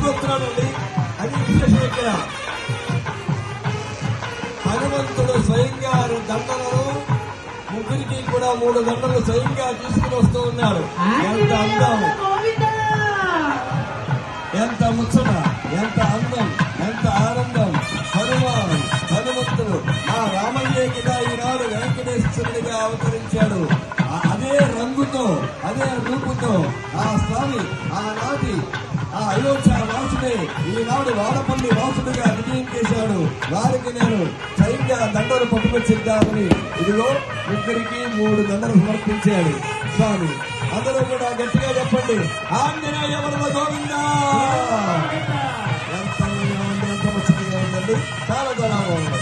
తీసుకొస్తున్నాడండి. అది విశేషం. ఇక్కడ హనుమంతుడు స్వయంగా దండలను ముగ్గురికి కూడా 3 దండలు స్వయంగా తీసుకుని వస్తూ ఉన్నాడు. ఎంత అందం, ఎంత ముచ్చట, ఎంత అందం, ఎంత ఆనందం. హనుమంతుడు ఆ రామయ్య కింద ఈనాడు వెంకటేశ్వరుడిగా అవతరించాడు. అదే రంగుతో, అదే రూపుతో ఆ స్వామి ఆనాటి ఆ అయోధ్య వాసుడే ఈనాడు వాడపల్లి వాసుడుగా విజయం చేశాడు. వారికి నేను స్వయంగా దండలు పట్టుకొచ్చిద్దామని ఇదిగో ముగ్గురికి 3 దండలు సమర్పించాడు స్వామి. అందరూ కూడా గట్టిగా చెప్పండి, ఆంజనేయ వరద గోవిందా. ఎంత ముచ్చటగా ఉందండి, చాలా చాలా బాగుంది.